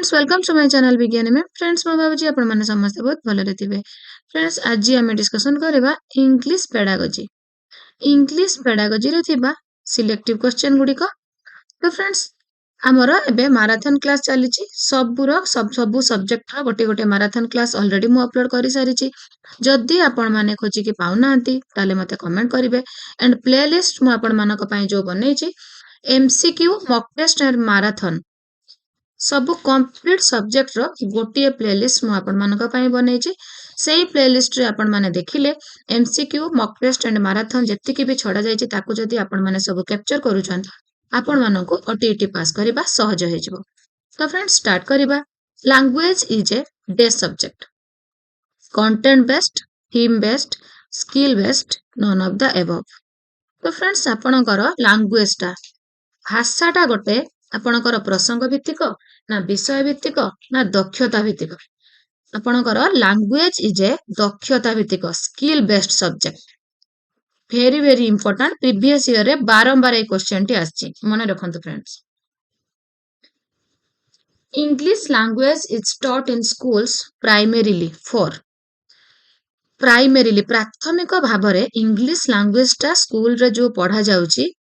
Friends welcome to my channel Vigyani में friends मैं भाबुची आपण माने समस्त बहुत भले थिबे। फ्रेंड्स आज आमे डिस्कशन करबा इंग्लिश पेडागोजी रे थिबा सिलेक्टिव क्वेश्चन गुडी को। तो फ्रेंड्स हमरो एबे मैराथन क्लास चलीची सबु सब्जेक्ट रा गोटे गोटे मैराथन क्लास ऑलरेडी मु अपलोड करि सारिची। जदि आपण माने खोजी के पाउ नांती ताले मते कमेंट करिवे एंड प्लेलिस्ट मु आपण मानक पई जो बनेची MCQ mock test and marathon सबु कंप्लीट सब्जेक्ट रो गोटे प्लेलिस्ट मु आपण मानक पई बनेची। सेही प्लेलिस्ट रे आपण माने देखिले MCQ mock test and marathon जति के भी छडा जायची ताकू जदि आपण माने सब कैप्चर करूछन आपण मानक ओटीटी पास करबा सहज हे जिवो। तो फ्रेंड्स स्टार्ट करबा। Language is a best subject, content based, theme based, skill based, none of the above. तो फ्रेंड्स आपणकर लैंग्वेज टा भाषाटा गोटे आपणकर प्रसंग भित्तिक ना विषय भित्तिक ना दक्षता भित्तिक। आपणकर लैंग्वेज इज ए दक्षता भित्तिक skill based subject. Very very important previous year रे बारंबार ए क्वेश्चन टी आछि मने रखंतु friends. English language is taught in schools primarily for primarily प्राथमिक भाबरे इंग्लिश लैंग्वेज टा स्कूल रे जो पढ़ा जाउची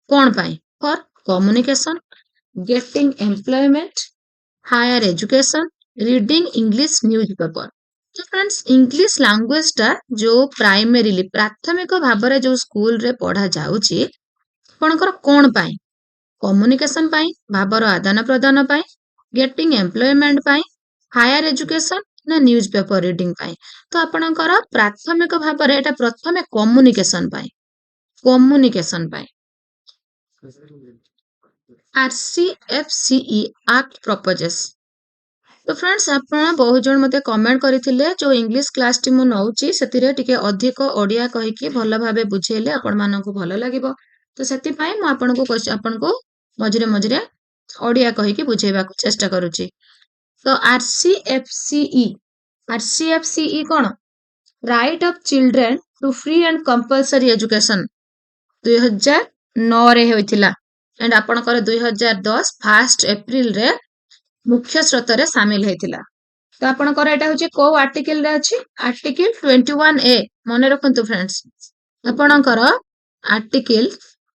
कोन पाई for communication, getting employment, higher education, reading English newspaper. तो फ्रेंड्स इंग्लिश लैंग्वेज टा जो प्राइमरीली प्राथमिक भाबरे जो स्कूल रे पढ़ा जाउची आपणकर कोन पाई कम्युनिकेशन पाई भाबर आदान प्रदान पाई, गेटिंग एम्प्लॉयमेंट पाई, हायर एजुकेशन ना न्यूज़पेपर रीडिंग पाई। तो आपणकर प्राथमिक भाबरे एटा प्रथमे कम्युनिकेशन पाई RCFCE एक्ट प्रपोजेस। तो फ्रेंड्स आपण बहुत जन मते कमेंट करथिले जो इंग्लिश क्लास टी मु नउची सेतिरे टिके अधिक ओडिया कहि कि भलो भाबे बुझेले आपण मानकु भलो लागिबो। तो सेति पई मु आपनको मझिरे मझिरे ओडिया कहि कि बुझेबा को चेष्टा करूची। तो RCFCE कोन right of children to free and compulsory education 2009 रे होइथिला एंड आपणकर 2010 1 अप्रैल रे मुख्य स्रोत रे शामिल हेतिला। तो आपणकर एटा होची को आर्टिकल रे अछि आर्टिकल 21A मने रखंतु फ्रेंड्स। आपणकर आर्टिकल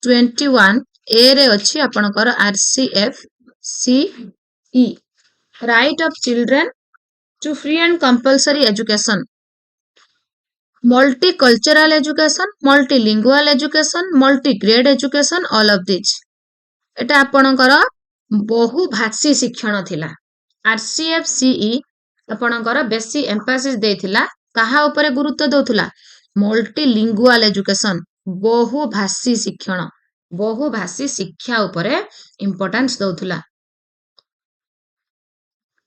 21A रे अछि आपणकर RCFCE right of children to free and compulsory education, multicultural education, multilingual education, multi-grade education, all of these। एटा आपणकर बहुभाषी शिक्षण थिला। RCFCE आपणकर बेसी एम्फासिस देथिला कहा ऊपर गुरुत्व दउथुला मल्टीलिंगुअल एजुकेशन बहुभाषी शिक्षण बहुभाषी शिक्षा ऊपर importance दउथुला।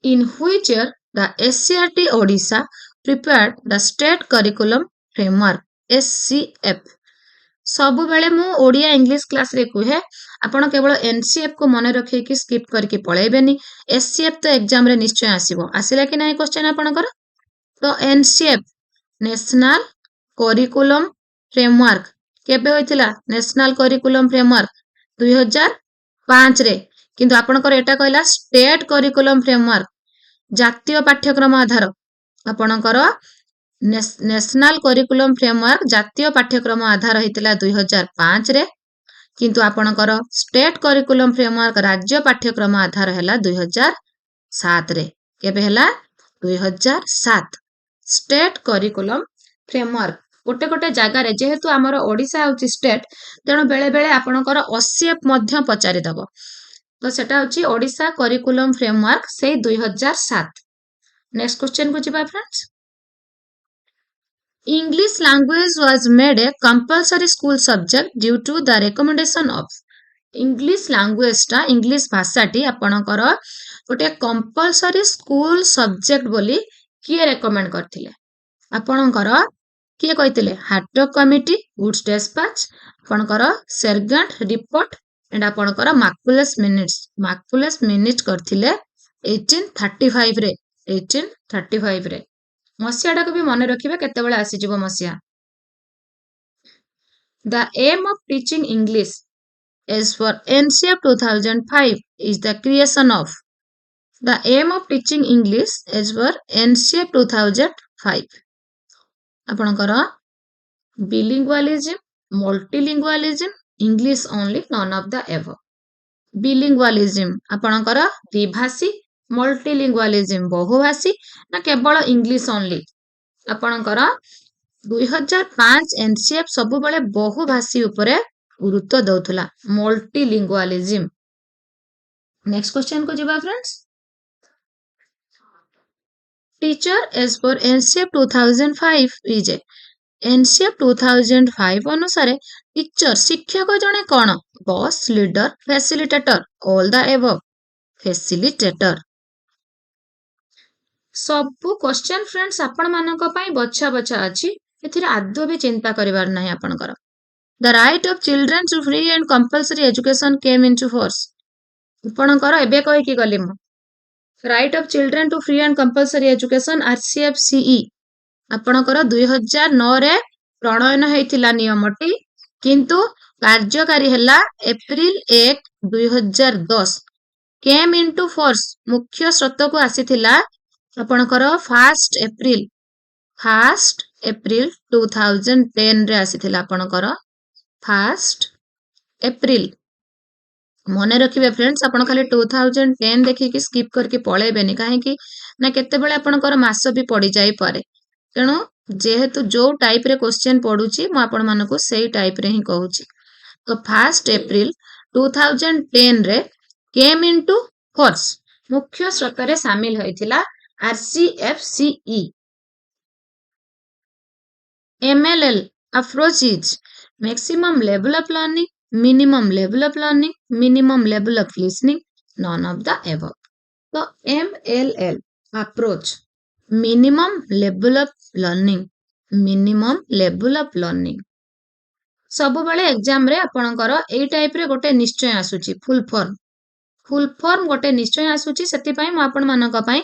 In which year the SCRT Odisha prepared the state curriculum framework SCF। सबु बेले मु ओडिया इंग्लिश क्लास रे कुहे आपण केवल एनसीएफ को मन रखे कि स्किप करके पळेबेनी। एससीएफ तो एग्जाम रे निश्चय आसीबो आसिला कि नै क्वेश्चन आपणकर। तो एनसीएफ नेशनल करिकुलम फ्रेमवर्क केबे होइतिला नेशनल करिकुलम फ्रेमवर्क 2005 रे किंतु आपणकर एटा कहला स्टेट करिकुलम फ्रेमवर्क जातीय पाठ्यक्रम आधार। आपणकर नेशनल करिकुलम फ्रेमवर्क जातीय पाठ्यक्रम आधार हेतिला 2005 रे किंतु आपणकर स्टेट करिकुलम फ्रेमवर्क राज्य पाठ्यक्रम आधार हैला 2007 रे। केबे हैला 2007 स्टेट करिकुलम फ्रेमवर्क गोटे गोटे जगह रे जेहेतु हमर ओडिसा होची स्टेट तेणु बेले बेले आपणकर ओसीएफ मध्य पचारि दबो। तो सेटा होची ओडिसा करिकुलम फ्रेमवर्क से 2007। नेक्स्ट क्वेश्चन को जिबा friends. English language was made a compulsory school subject due to the recommendation of English language टा इंग्लिश भाषाटी आपणकर गोटे कंपलसरी स्कूल सब्जेक्ट बोली किए रेकमेंड करथिले आपणकर किए कहिथिले हार्टक कमिटी वुड्स डिस्पैच आपणकर सेरगेंट रिपोर्ट एंड आपणकर मार्कुलस मिनिट्स करथिले 1835 रे मसियाटा को भी मन रखिबे केते बेले आसी जिवो मसिया। The aim of teaching English as for NCF 2005 is the creation of The aim of teaching English as per NCF 2005. ଆପଣଙ୍କର bilingualism, multilingualism, English only, none of the above. bilingualism ଆପଣଙ୍କର ଦ୍ୱିଭାଷୀ, multilingualism ବହୁଭାଷୀ ନା କେବଳ English only? ଆପଣଙ୍କର 2005 NCF ସବୁବେଳେ ବହୁଭାଷୀ ଉପରେ ଗୁରୁତ୍ୱ ଦଉଥିଲା, multilingualism. Next question को ଯିବା friends. Teacher as per NCF 2005 is a NCF 2005 ଅନୁସାରେ teacher ଶିକ୍ଷକ ଜଣେ କଣ? Boss, leader, facilitator, all the above. Facilitator. ସବୁ question friends ଆପଣ ମାନଙ୍କ ପାଇଁ ବଛା ବଛା ଅଛି, ଏଥିରେ ଆଦୌ ବି ଚିନ୍ତା କରିବାର ନାହିଁ ଆପଣଙ୍କର. The right of children to free and compulsory education came into force. ଆପଣଙ୍କର ଏବେ କହିକି ଗଲି ମୁଁ. Right of children to free and compulsory education RCFCE ଆପଣଙ୍କର 2009ରେ ପ୍ରଣୟନ ହେଇଥିଲା ନିୟମଟି, କିନ୍ତୁ କାର୍ଯ୍ୟକାରୀ ହେଲା ଏପ୍ରିଲ 1, 2010. Came into force ମୁଖ୍ୟ ସ୍ରୋତକୁ ଆସିଥିଲା ଆପଣଙ୍କର 1 ଏପ୍ରିଲ 2010ରେ ଆସିଥିଲା ଆପଣଙ୍କର 1 ଏପ୍ରିଲ. ମନେ ରଖିବେ ଫ୍ରେଣ୍ଡସ୍, ଆପଣ ଖାଲି 2010 ଦେଖିକି ସ୍କିପ୍ କରିକି ପଳେଇବେନି, କାହିଁକି ନା କେତେବେଳେ ଆପଣଙ୍କର ମାସ ବି ପଡିଯାଇପାରେ. ତେଣୁ ଯେହେତୁ ଯୋଉ ଟାଇପରେ କ୍ୱେଶ୍ଚିନ୍ ପଡୁଛି ମୁଁ ଆପଣମାନଙ୍କୁ ସେଇ ଟାଇପରେ ହିଁ କହୁଛି. ତ 1 ଏପ୍ରିଲ 2010ରେ କେମ୍ ଇନଟୁ ଫୋର୍ସ ମୁଖ୍ୟ ସ୍ରୋତରେ ସାମିଲ ହୋଇଥିଲା RCFCE. MLL approach is maximum level of learning, minimum level of learning, minimum level of listening, none of the above. So MLL approach minimum level of learning, minimum level of learning. ସବୁବେଳେ exam ରେ ଆପଣଙ୍କର ଏଇ type ରେ ଗୋଟେ ନିଶ୍ଚୟ ଆସୁଛି full form ଗୋଟେ ନିଶ୍ଚୟ ଆସୁଛି, ସେଥିପାଇଁ ମୁଁ ଆପଣମାନଙ୍କ ପାଇଁ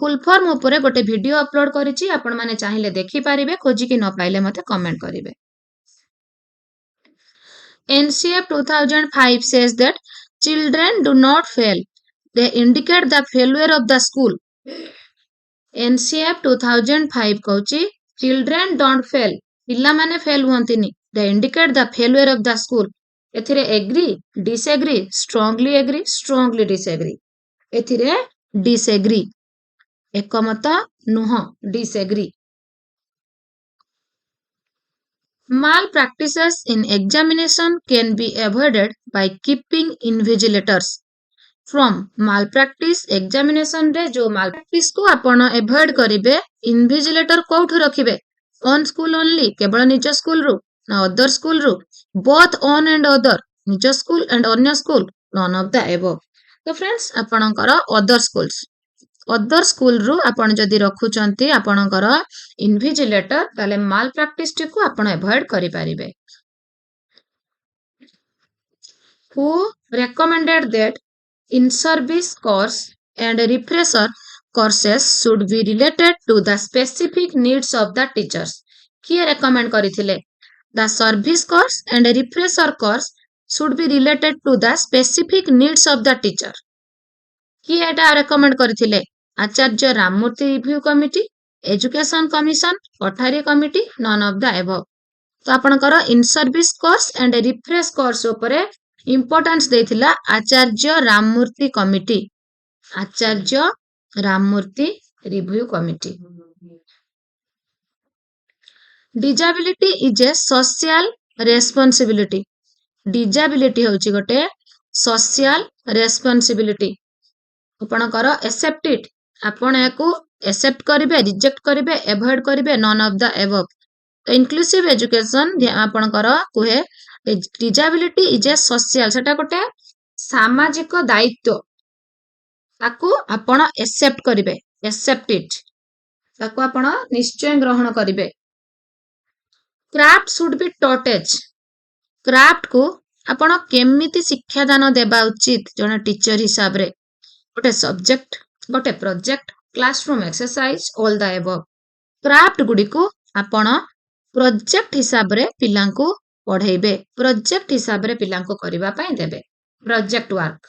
ଫୁଲ ଫର୍ମ ଉପରେ ଗୋଟେ ଭିଡିଓ ଅପଲୋଡ କରିଛି, ଆପଣମାନେ ଚାହିଁଲେ ଦେଖିପାରିବେ, ଖୋଜିକି ନ ପାଇଲେ ମତେ କମେଣ୍ଟ କରିବେ. NCF 2005 says that children do not fail, they indicate the failure of the school. NCF 2005 କହୁଛି children don't fail, ପିଲାମାନେ ଫେଲ ହୁଅନ୍ତିନି, they indicate the failure of the school. ଏଥିରେ agree, disagree, strongly disagree. ଏଥିରେ disagree, ଏକମତ ନୁହଁ, disagree. Malpractices in examination can be avoided by keeping invigilators from malpractice examination ରେ जो malpractice को ଆପଣ avoid କରିବେ, invigilator କୋଉଠୁ ରଖିବେ? On school only, କେବଳ ନିଜ ସ୍କୁଲ ରୁ ନା other school ରୁ? Both on and other, ନିଜ ସ୍କୁଲ and ଅନ୍ୟ school, none of the above. ତ friends ଆପଣଙ୍କର other school ରୁ ଆପଣ ଯଦି ରଖୁଛନ୍ତି ଆପଣଙ୍କର invigilator, ତାହେଲେ malpractice ଟିକୁ ଆପଣ avoid କରିପାରିବେ. Who recommended that in-service course and refresher courses should be related to the specific needs of the teachers? କିଏ recommend କରିଥିଲେ? The service course and refresher course should be related to the specific needs of the teacher. କିଏ ଏଟା recommend କରିଥିଲେ? Acharya Ramamurti review committee, education commission, Kothari committee, none of the above. ତ ଆପଣଙ୍କର in service course and refresh course ଉପରେ importance ଦେଇଥିଲା Acharya Ramamurti committee, Acharya Ramamurti review committee. Disability is a social responsibility. Disability ହେଉଛି ଗୋଟେ social responsibility. ଆପଣଙ୍କର accept it, ଆପଣ ଏହାକୁ accept କରିବେ, reject କରିବେ, avoid କରିବେ, none of the above. inclusive education ଆପଣଙ୍କର କୁହେ disability is a social, ସେଟା ଗୋଟେ ସାମାଜିକ ଦାୟିତ୍ୱ, ତାକୁ ଆପଣ accept କରିବେ, accept it, ତାକୁ ଆପଣ ନିଶ୍ଚୟ ଗ୍ରହଣ କରିବେ. Craft should be taught as, craft କୁ ଆପଣ କେମିତି ଶିକ୍ଷାଦାନ ଦେବା ଉଚିତ ଜଣେ ଟିଚର ହିସାବରେ? ଗୋଟେ ସବଜେକ୍ଟ, ଗୋଟେ project, classroom exercise, all the above. Craft ଗୁଡ଼ିକୁ ଆପଣ ପ୍ରୋଜେକ୍ଟ ହିସାବରେ ପିଲାଙ୍କୁ ପଢେଇବେ, ପ୍ରୋଜେକ୍ଟ ହିସାବରେ ପିଲାଙ୍କୁ କରିବା ପାଇଁ ଦେବେ. ପ୍ରୋଜେକ୍ଟ ୱାର୍କ,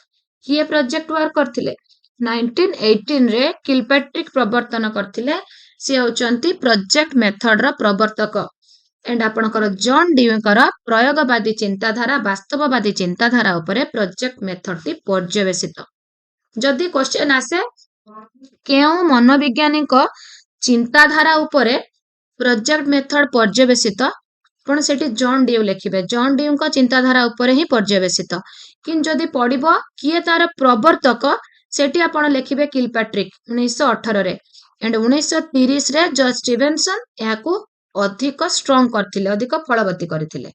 କିଏ ପ୍ରୋଜେକ୍ଟ ୱାର୍କ କରିଥିଲେ? 1918 रे किलपैट्रिक प्रवर्तन करथिले से होचंती प्रोजेक्ट मेथड रा प्रवर्तक एंड आपणकर जॉन ड्यूकर प्रयोगवादी चिंताधारा वास्तववादी चिंताधारा उपरे प्रोजेक्ट मेथड टी पर्यवेसित जदि क्वेश्चन आसे केउ मनोवैज्ञानिक चिंताधारा उपरे प्रोजेक्ट मेथड पर्यवेसित आपण सेठी जॉन ड्यू लिखिबे जॉन ड्यू का चिंताधारा उपरे ही पर्यवेसित किन जदि पडिबो किए तार प्रवर्तक सेठी आपण लिखिबे किलपैट्रिक 1918 रे एंड 1930 रे जॉर्ज स्टीवेंसन याकू अधिक स्ट्रांग करथिले अधिक फलवती करथिले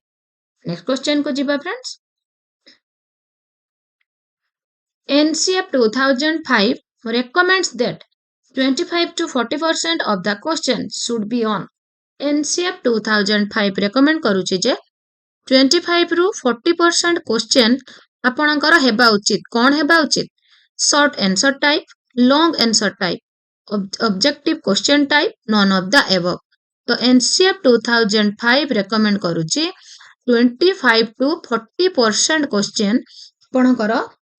नेक्स्ट क्वेश्चन को जिबा friends NCF 2005 recommends that 25 to 40% of the questions should be on NCF 2005 recommend करूची जे 25 रु 40% क्वेश्चन आपणकर हेबा उचित कोन हेबा उचित short answer type long answer type objective question type none of the above तो NCF 2005 recommend करूची 25 to 40% क्वेश्चन आपणकर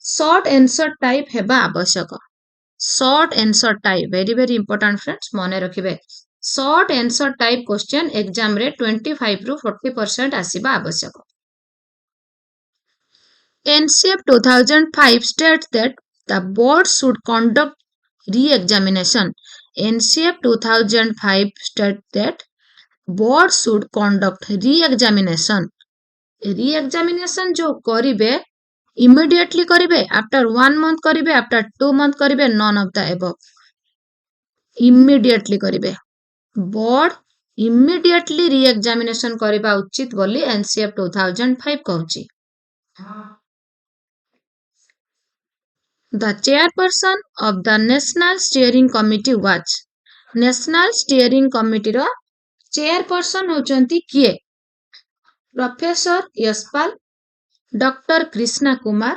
शॉर्ट आंसर टाइप हेबा आवश्यक short answer type very very important friends मने रखिबे short answer type question exam रे 25 रु 40% आसीबा आवश्यक NCF 2005 states that the board should conduct re-examination NCF 2005 states that board should conduct re-examination जो करिवे immediately करिवे after 1 month करिवे after 2 month करिवे none of the above immediately करिवे board immediately re-examination करिबा उचित बोली NCF 2005 कहूची The chairperson of the National Steering Committee was National Steering Committee row chairperson होचंती किए professor Yashpal doctor Krishna Kumar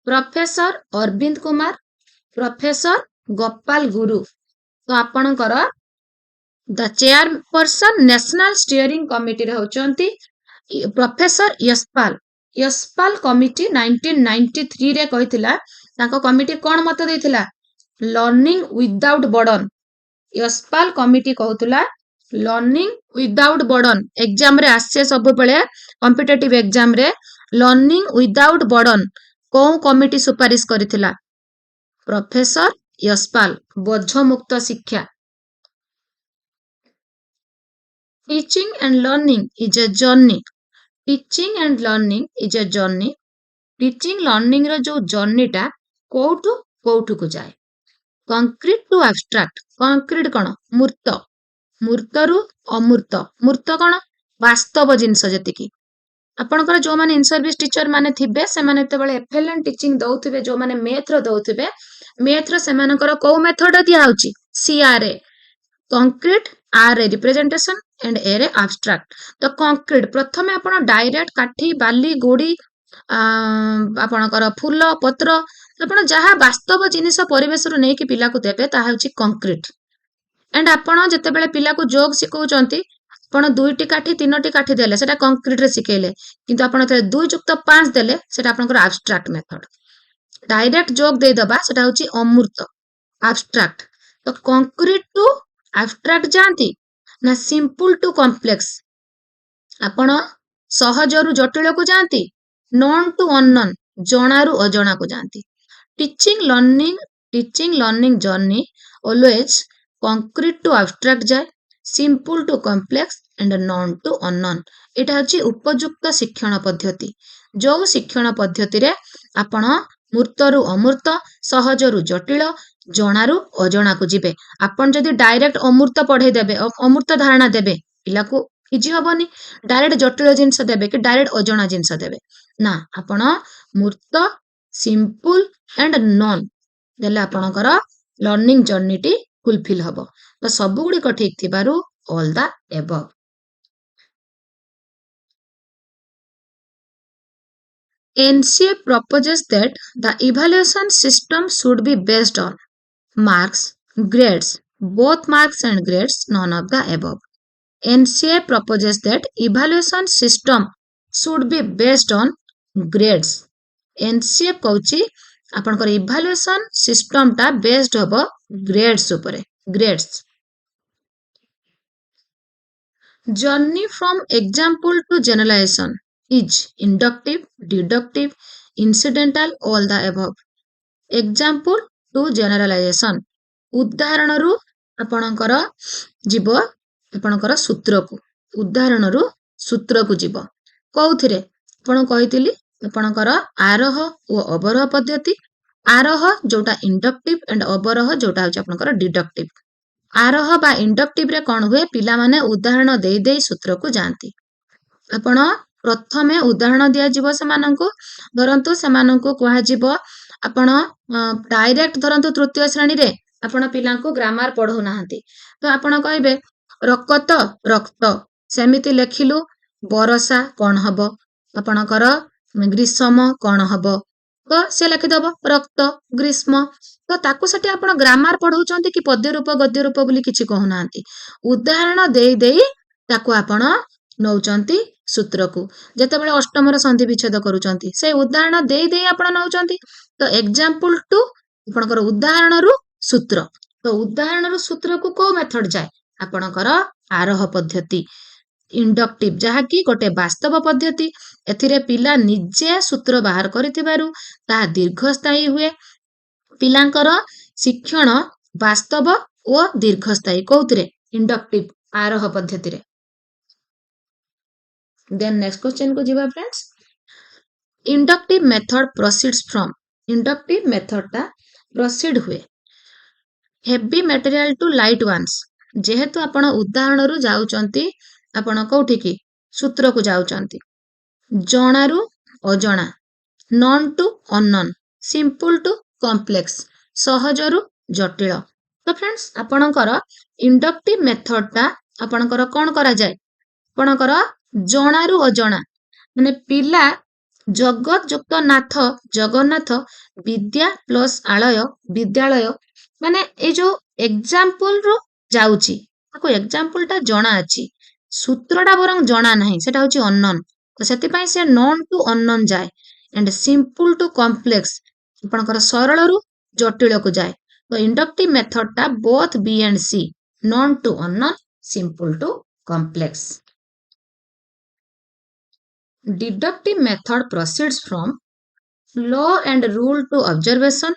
professor Arvind Kumar professor Gopal Guru तो आपणकर the chairperson national steering committee रे होचंती प्रोफेसर यशपाल कमिटी 1993 रे कहिथिला ताको कमिटी कोन मत देथिला learning without burden Yashpal committee कहउतला लर्निंग विदाउट बर्डन एग्जाम रे आसे सब बेले कॉम्पिटिटिव एग्जाम रे लर्निंग विदाउट बर्डन को कमिटी सुपारिश करिथिला प्रोफेसर यशपाल बोझ मुक्त शिक्षा teaching and learning is a journey teaching and learning is a journey teaching learning रो जो जर्नीटा कोठु कोठु को जाए कंक्रीट टू एब्स्ट्रैक्ट कंक्रीट कोन मूर्त मूर्त रु अमूर्त मूर्त कोन वास्तव जिंस जतिकी आपणकर जो माने इन सर्विस टीचर माने थिबे से माने ते बेले एफएलएन टीचिंग दउथिबे जो माने मैथ रो दउथिबे मैथ रो से मानकर को मेथड दिया होची सीआरए कंक्रीट आर ए रिप्रेजेंटेशन एंड ए रे एब्स्ट्रैक्ट तो कंक्रीट प्रथमे आपण डायरेक्ट काठी बाली गोडी आपणकर फूल पत्र आपण जहा वास्तव जिनिस परिवेश रु नेकी पिला को देबे ता होची कंक्रीट एंड आपण जते बेले पिला को जोग सिखौचंती आपण 2टी काठी 3टी काठी देले सेटा कंक्रीट रे सिखेले किंतु आपण 2 + 5 देले सेटा आपनकर एब्स्ट्रैक्ट मेथड डायरेक्ट जोग दे दबा सेटा होची अमूर्त एब्स्ट्रैक्ट तो कंक्रीट टू एब्स्ट्रैक्ट जानती ना सिंपल टू कॉम्प्लेक्स आपण सहज रु जटिल को जानती नॉन टू अननोन जणा रु अजणा को जानती teaching learning journey always concrete to abstract जाए simple to complex and known to unknown एटा अछि उपयुक्त शिक्षण पद्धति जो शिक्षण पद्धति रे आपण मूर्त रु अमूर्त सहज रु जटिल जणा रु अजणा को जिबे आपण जदी डायरेक्ट अमूर्त पढे देबे अमूर्त धारणा देबे पिला को इजी हबनी डायरेक्ट जटिल जिंस देबे कि डायरेक्ट अजणा जिंस देबे ना आपण मूर्त सिंपल एंड नॉन देले आपणकर लर्निंग जर्नी टी फुलफिल हबो तो सब गुडी को ठीक थिबारु all the above NCF proposes that the evaluation system should be based on marks, grades, both marks and grades, none of the above. NCF proposes that evaluation system should be based on grades. NCF कहउची आपणकर evaluation system टा based हबो grades उपरे grades journey from example to generalisation is inductive deductive incidental all the above example to generalisation उदाहरण रु आपणकर जीव आपणकर सूत्र को उदाहरण रु सूत्र को जीव कौथिरे आपण कहितली आपणकर आरोह और अवरोह पद्धति आरोह जोटा इंडक्टिव एंड अवरोह जोटा होची आपणकर डिडक्टिव आरोह बा इंडक्टिव रे कोन हुए पिला माने उदाहरण देई देई सूत्र को जानती आपण प्रथमे उदाहरण दिया जीव सेमानंको धरंतु सेमानंको कुहा जीव आपण डायरेक्ट धरंतु तृतीय श्रेणी रे आपण पिला को ग्रामर पढौ नाहंती तो आपण कहबे रक्त रक्त सेमिति लेखिलु बरसा कोन हबो आपणकर ग्रीष्म कोन हबो तो से लिखिदब रक्त ग्रीष्म तो ताकू सेठी आपण ग्रामर पढौचंती कि पद्य रूप गद्य रूप बोली किछि कहू नाहंती उदाहरण देई देई ताकू आपण नौचंती सूत्र को जेतेबेले अष्टम रो संधि विच्छेद करूचंती से उदाहरण देई देई आपण नौचंती तो एग्जांपल टू आपणकर उदाहरण रु सूत्र तो उदाहरण रु सूत्र को को मेथड जाय आपणकर आरोह पद्धति इंडक्टिव जहा कि गोटे वास्तव पद्धति एथिरे पिला निजे सूत्र बाहर करिथिबारु ता दीर्घस्थायी हुए पिलांकर शिक्षण वास्तव और दीर्घस्थायी कौतरे इंडक्टिव आरोह पद्धति रे देन नेक्स्ट क्वेश्चन को जीवा friends inductive method proceeds from inductive method ता प्रोसीड हुए heavy material to light ones जेहेतु आपण उदाहरण रु जाउचंती आपण कोठी की सूत्र को जाउचंती जणा रु अजणा known to unknown simple to complex सहज रु जटिल तो फ्रेंड्स आपणकर इंडक्टिव मेथड ता आपणकर कोन करा जाय आपणकर जणा रु अजणा माने पिला जगत युक्त नाथ जगन्नाथ विद्या प्लस आलय विद्यालय माने ए जो एग्जांपल रु जाउची ताको एग्जांपल ता जणा अछि सूत्रटा बरং जणा नाही सेटा होची अननोन तो सेति पई से नॉन टू अननोन जाय एंड सिंपल टू कॉम्प्लेक्स आपणकर सरल रु जटिल को जाय तो इंडक्टिव मेथड ता both B and C known to unknown simple to complex deductive method proceeds from law and rule to observation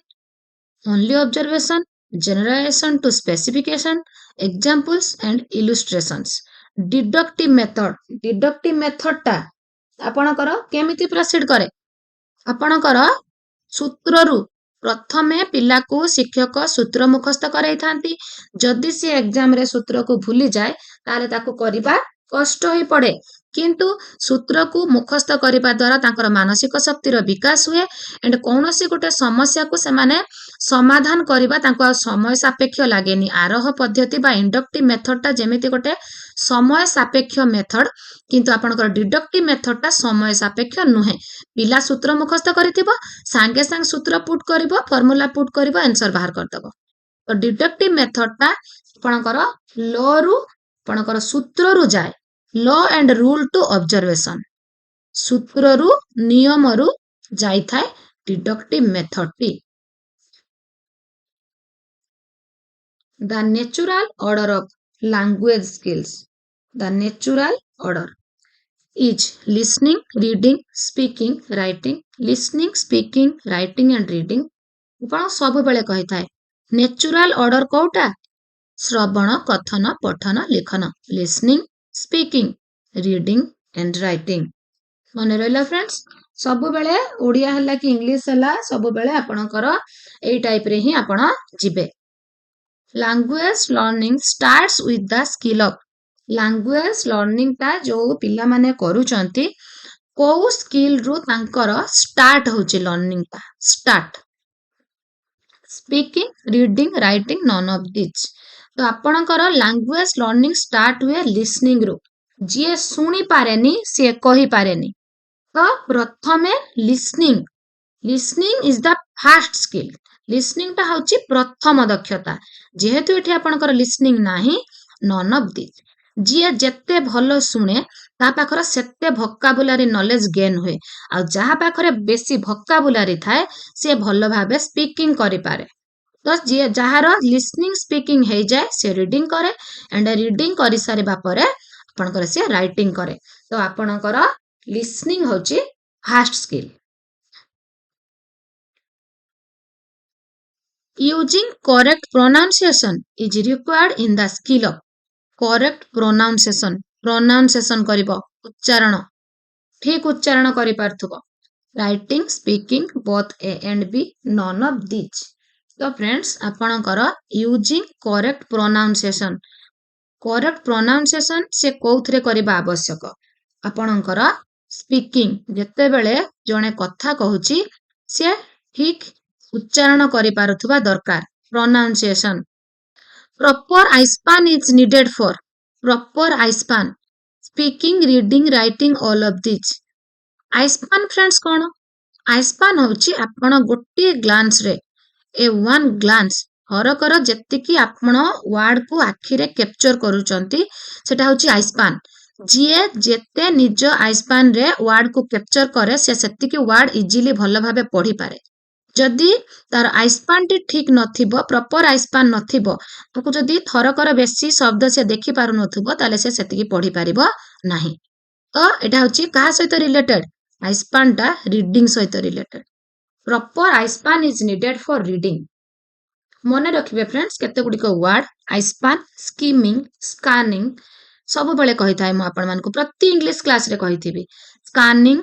only observation generalization to specification examples and illustrations deductive method ता आपणकर केमिति proceed करे आपणकर सूत्र रु प्रथमे पिला को शिक्षक सूत्र मुखस्त कराई थांती जदि से एग्जाम रे सूत्र को भूली जाए ताले ताको करिबा कष्ट होई पड़े किंतु सूत्र को मुखस्त करिबा द्वारा तांकर मानसिक शक्तिर विकास हुए एंड कौनसी गोटे समस्या को से माने समाधान करिबा तांको समय सापेक्ष लागेनी आरोह पद्धति बा इंडक्टिव मेथड ता जेमिति गोटे समय सापेक्ष मेथड किंतु आपनकर डिडक्टिव मेथड ता समय सापेक्ष नुहे पिला सूत्र मुखस्त करिथिबो सांगे सांग सूत्र पुट करिबो फार्मूला पुट करिबो आंसर बाहर करदबो तो डिडक्टिव मेथड ता आपनकर लॉ रु आपनकर सूत्र रु जाय law and rule to observation सूत्र रु नियम रु जाई थाए डिडक्टिव मेथड टी the natural order of language skills the natural order is listening reading speaking writing listening speaking writing and reading आपण सब बेले कहि थाए नेचुरल ऑर्डर कोटा श्रवण कथन पठन लेखन listening speaking reading and writing मन रहिला फ्रेंड्स सब बेले ओडिया हला कि इंग्लिश हला सब बेले आपणकर एई टाइप रे ही आपण जिबे language learning starts with the skill of language learning ता जो पिला माने करूचंती को स्किल रु तांकर स्टार्ट होची लर्निंग ता start speaking reading writing none of this तो आपणकर लैंग्वेज लर्निंग स्टार्ट हुए लिसनिंग रु जे सुनी पारेनी से कहि पारेनी तो प्रथमे listening listening is the first skill listening ता होची प्रथम दक्षता जेहेतु एठी आपणकर लिसनिंग नाही नॉन ऑफ दिस जे जेते भलो सुने ତା ପାଖରେ ସେତେ ଭୋକାବୁଲାରି ନଲେଜ ଗେନ୍ ହୁଏ। ଆଉ ଯାହା ପାଖରେ ବେଶୀ ଭୋକାବୁଲାରି ଥାଏ ସେ ଭଲ ଭାବେ ସ୍ପିକିଂ କରିପାରେ। ତ ଯିଏ ଯାହାର ଲିସନିଂ ସ୍ପିକିଂ ହେଇଯାଏ ସେ ରିଡିଂ କରେ, ଆଣ୍ଡ ରିଡିଂ କରିସାରିବା ପରେ ଆପଣଙ୍କର ସେ ରାଇଟିଂ କରେ। ତ ଆପଣଙ୍କର ଲିସନିଂ ହଉଛି first skill. Using correct pronunciation is required in the skill of correct pronunciation. pronunciation କରିବ, ଉଚ୍ଚାରଣ ଠିକ ଉଚ୍ଚାରଣ କରିପାରୁଥିବ। Writing, speaking both A and B, none of these. ତ ଫ୍ରେଣ୍ଡସ୍ ଆପଣଙ୍କର using correct pronunciation, correct pronunciation ସେ କୋଉଥିରେ କରିବା ଆବଶ୍ୟକ? ଆପଣଙ୍କର ସ୍ପିକିଂ, ଯେତେବେଳେ ଜଣେ କଥା କହୁଛି ସେ ଠିକ ଉଚ୍ଚାରଣ କରିପାରୁଥିବା ଦରକାର। Pronunciation. Proper eye span is needed for, proper eye span, speaking, reading, writing all of this. Eye span friends କ'ଣ? ଆଇସ୍ପାନ୍ ହଉଛି ଆପଣ ଗୋଟିଏ ଗ୍ଲାନ୍ସରେ, ଏ ୱାନ୍ ଗ୍ଲାନ୍ସ, ହରକର ଯେତିକି ଆପଣ ୱାର୍ଡକୁ ଆଖିରେ କ୍ୟାପଚର କରୁଛନ୍ତି ସେଟା ହଉଛି ଆଇସ୍ପାନ୍। ଯିଏ ଯେତେ ନିଜ ଆଇସ୍ପାନରେ ୱାର୍ଡକୁ କ୍ୟାପଚର କରେ ସେ ସେତିକି ୱାର୍ଡ ଇଜିଲି ଭଲ ଭାବେ ପଢିପାରେ। ଯଦି ତାର ଆଇସ୍ପାନଟି ଠିକ ନଥିବ, ପ୍ରପର ଆଇସ୍ପାନ ନଥିବ, ତାକୁ ଯଦି ଥରକର ବେଶୀ ଶବ୍ଦ ସେ ଦେଖି ପାରୁନଥିବ ତାହେଲେ ସେ ସେତିକି ପଢି ପାରିବ ନାହିଁ। ତ ଏଟା ହଉଛି କାହା ସହିତ ରିଲେଟେଡ? ଆଇସ୍ପାନଟା ରିଡିଂ ସହିତ related. Proper eye span is needed for reading. ମନେ ରଖିବେ ଫ୍ରେଣ୍ଡସ୍ କେତେ ଗୁଡ଼ିକ ୱାର୍ଡ ଆଇସ୍ପାନ, ସ୍କିମିଂ, ସ୍କାନିଂ ସବୁବେଳେ କହିଥାଏ ମୁଁ ଆପଣମାନଙ୍କୁ, ପ୍ରତି ଇଂଲିଶ କ୍ଲାସରେ କହିଥିବି। ସ୍କାନିଂ,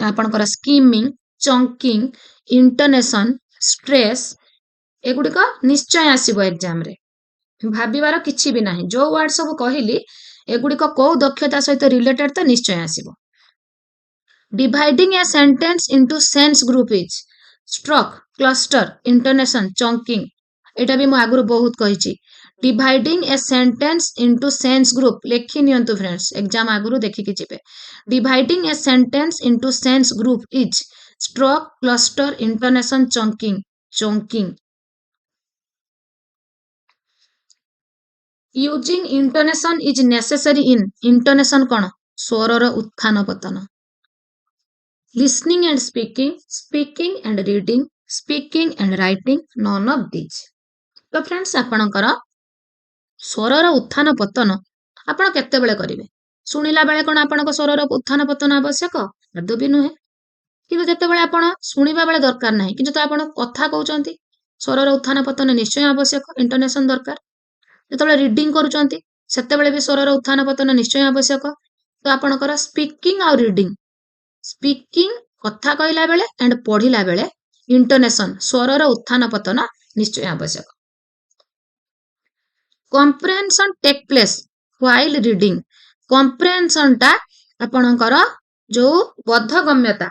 ଆପଣଙ୍କର ସ୍କିମିଂ, ଚଙ୍କିଂ, ଇଣ୍ଟୋନେସନ, ଷ୍ଟ୍ରେସ୍, ଏଗୁଡିକ ନିଶ୍ଚୟ ଆସିବ ଏକ୍ସାମରେ। ଭାବିବାର କିଛି ବି ନାହିଁ। ଯୋଉ ୱାର୍ଡ ସବୁ କହିଲି ଏଗୁଡିକ କୋଉ ଦକ୍ଷତା ସହିତ ରିଲେଟେଡ ତ ନିଶ୍ଚୟ ଆସିବ। Dividing a sentence into sense group is stroke, cluster, intonation, chunking. ଏଇଟା ବି ମୁଁ ଆଗରୁ ବହୁତ କହିଛି। Dividing a sentence into sense group ଲେଖି ନିଅନ୍ତୁ ଫ୍ରେଣ୍ଡସ୍, ଏକ୍ସାମ ଆଗରୁ ଦେଖିକି ଯିବେ। Dividing a sentence into sense group is stroke, cluster, intonation, chunking. Chunking. Using intonation is necessary in, intonation କ'ଣ? ସ୍ୱରର ଉତ୍ଥାନ ପତନ। Listening and speaking, speaking and reading, speaking and writing, none of this. ତ friends ଆପଣଙ୍କର ସ୍ୱରର ଉତ୍ଥାନ ପତନ ଆପଣ କେତେବେଳେ କରିବେ? ଶୁଣିଲା ବେଳେ କ'ଣ ଆପଣଙ୍କ ସ୍ୱରର ଉତ୍ଥାନ ପତନ ଆବଶ୍ୟକ? ଆଦୌ ବି ନୁହେଁ। କିନ୍ତୁ ଯେତେବେଳେ ଆପଣ ଶୁଣିବା ବେଳେ ଦରକାର ନାହିଁ, କିନ୍ତୁ ତ ଆପଣ କଥା କହୁଛନ୍ତି, ସ୍ୱରର ଉତ୍ଥାନ ପତନ ନିଶ୍ଚୟ ଆବଶ୍ୟକ, ଇଣ୍ଟୋନେସନ ଦରକାର। ଯେତେବେଳେ ରିଡିଂ କରୁଛନ୍ତି ସେତେବେଳେ ବି ସ୍ୱରର ଉତ୍ଥାନ ପତନ ନିଶ୍ଚୟ ଆବଶ୍ୟକ। ତ ଆପଣଙ୍କର ସ୍ପିକିଂ ଆଉ ରିଡିଂ, ସ୍ପିକିଂ କଥା କହିଲା ବେଳେ ଆଣ୍ଡ ପଢିଲା ବେଳେ ଇଣ୍ଟୋନେସନ, ସ୍ୱରର ଉତ୍ଥାନ ପତନ ନିଶ୍ଚୟ ଆବଶ୍ୟକ। କମ୍ପ୍ରେହେନ୍ସନ ଟେକ୍ ପ୍ଲେସ୍ ହ୍ୱାଇଲ ରିଡିଂ। କମ୍ପ୍ରେହେନ୍ସନଟା ଆପଣଙ୍କର ଯୋଉ ବୋଧଗମ୍ୟତା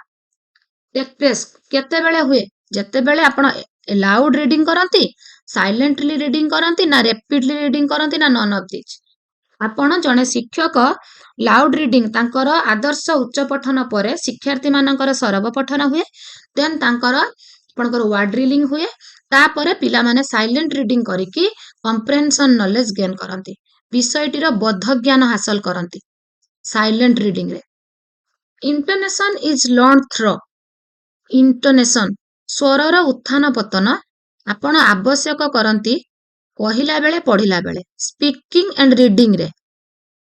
ଟେକ୍ ପ୍ଲେସ୍ କେତେବେଳେ ହୁଏ? ଯେତେବେଳେ ଆପଣ ଲାଉଡ ରିଡିଂ କରନ୍ତି, ସାଇଲେଣ୍ଟଲି ରିଡିଂ କରନ୍ତି, ନା ରେପିଡଲି ରିଡିଂ କରନ୍ତି, ନା ନନ୍ ଅଫ୍ ଦିସ୍। ଆପଣ ଜଣେ ଶିକ୍ଷକ ଲାଉଡ ରିଡିଂ, ତାଙ୍କର ଆଦର୍ଶ ଉଚ୍ଚ ପଠନ ପରେ ଶିକ୍ଷାର୍ଥୀ ମାନଙ୍କର ସରବ ପଠନ ହୁଏ, ଦେନ୍ ତାଙ୍କର ଆପଣଙ୍କର ୱାର୍ଡ ଡ୍ରିଲିଂ ହୁଏ, ତାପରେ ପିଲାମାନେ ସାଇଲେଣ୍ଟ ରିଡିଂ କରିକି କମ୍ପ୍ରେହେନ୍ସନ ନଲେଜ ଗେନ୍ କରନ୍ତି, ବିଷୟଟିର ବୋଧ ଜ୍ଞାନ ହାସଲ କରନ୍ତି ସାଇଲେଣ୍ଟ ରିଡିଂରେ। ଇଣ୍ଟୋନେସନ ଇଜ ଲର୍ନ ଥ୍ରୋ, ଇଣ୍ଟୋନେସନ ସ୍ୱରର ଉତ୍ଥାନ ପତନ ଆପଣ ଆବଶ୍ୟକ କରନ୍ତି କହିଲା ବେଳେ, ପଢିଲା ବେଳେ, ସ୍ପିକିଂ ଆଣ୍ଡ ରିଡିଂରେ।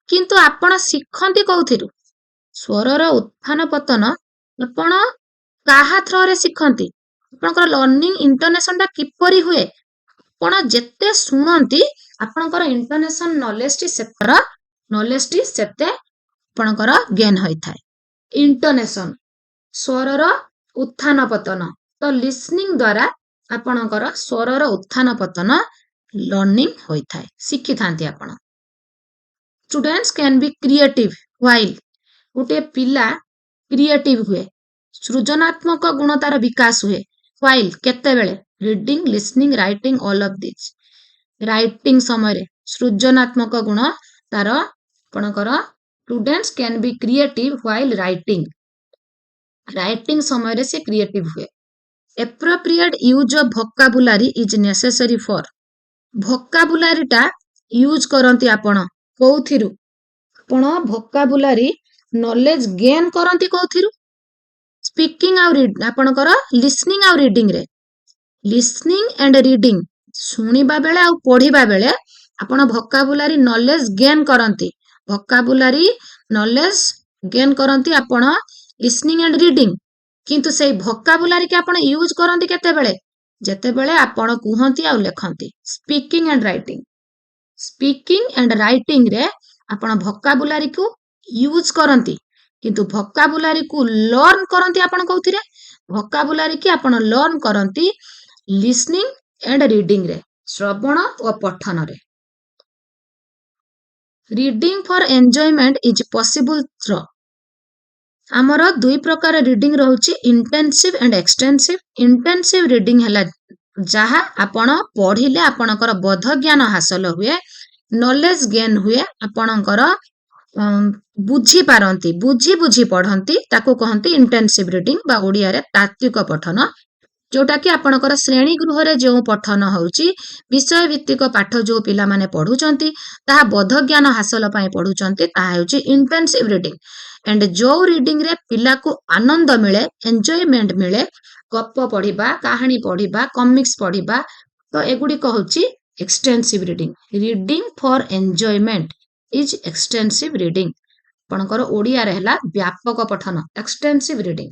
କିନ୍ତୁ ଆପଣ ଶିଖନ୍ତି କୋଉଥିରୁ? ସ୍ୱରର ଉତ୍ଥାନ ପତନ ଆପଣ କାହା ଥ୍ରୋରେ ଶିଖନ୍ତି? ଆପଣଙ୍କର ଲର୍ଣ୍ଣିଂ ଇଣ୍ଟୋନେସନଟା କିପରି ହୁଏ? ଆପଣ ଯେତେ ଶୁଣନ୍ତି ଆପଣଙ୍କର ଇଣ୍ଟୋନେସନ ନଲେଜଟି ସେତେ ଆପଣଙ୍କର ଗେନ୍ ହୋଇଥାଏ। ଇଣ୍ଟୋନେସନ ସ୍ୱରର ଉତ୍ଥାନ ପତନ। ତ ଲିସନିଂ ଦ୍ୱାରା ଆପଣଙ୍କର ସ୍ୱରର ଉତ୍ଥାନ ପତନ ଲର୍ଣ୍ଣିଂ ହୋଇଥାଏ, ଶିଖିଥାନ୍ତି ଆପଣ। Students can be creative while, ଗୋଟିଏ ପିଲା କ୍ରିଏଟିଭ୍ ହୁଏ, ସୃଜନାତ୍ମକ ଗୁଣ ତାର ବିକାଶ ହୁଏ। ହ୍ୱାଇଲ୍ କେତେବେଳେ? Reading, listening, writing all of this. Writing ସମୟରେ ସୃଜନାତ୍ମକ ଗୁଣ ତାର ଆପଣଙ୍କର students can be creative while writing. Writing ସମୟରେ ସେ କ୍ରିଏଟିଭ୍ ହୁଏ। Appropriate use of vocabulary is necessary for. ଭୋକାବୁଲାରିଟା ୟୁଜ୍ କରନ୍ତି ଆପଣ କୋଉଥିରୁ? आपण vocabulary knowledge gain करंती कोथिरु स्पीकिंग आउ आपणकर लिसनिंग आउ रीडिंग रे लिसनिंग एंड रीडिंग शुणिबा बेले आउ पढ़िबा बेले आपण vocabulary knowledge gain करंती vocabulary knowledge gain करंती आपण लिसनिंग एंड रीडिंग किंतु सेई vocabulary के आपण यूज करंती केते बेले जेते बेले आपण कुहंती आउ लेखंती स्पीकिंग एंड राइटिंग रे आपण vocabulary को यूज करंती किंतु vocabulary को लर्न करंती आपण कोथिरे vocabulary की आपण लर्न करंती लिसनिंग एंड रीडिंग रे श्रवण और पठन रे reading for enjoyment is possible through आमर दुई प्रकार रीडिंग रहउची intensive and extensive intensive reading हला जहा आपण पढ़िले आपणकर बोध ज्ञान हासिल हुए नॉलेज गेन हुए आपणकर बुझी पारंती बुझी पढ़ंती ताको कहंती इंटेंसिव रीडिंग बा ओडिया रे तात्विक पठन जोटा कि आपणकर श्रेणी गृह रे जो पठन होउची विषय भित्तिक पाठ जो पिला माने पढुचंती ताहा बोध ज्ञान हासिल पई पढुचंती ताहा होउची इंटेंसिव रीडिंग एंड जो रीडिंग रे पिला को आनंद मिले एन्जॉयमेंट मिले गप पढ़िबा कहानी पढ़िबा कॉमिक्स पढ़िबा तो एगुडी कहउची extensive reading for enjoyment is extensive reading आपणकर ओडिया रे हला व्यापक पठन extensive reading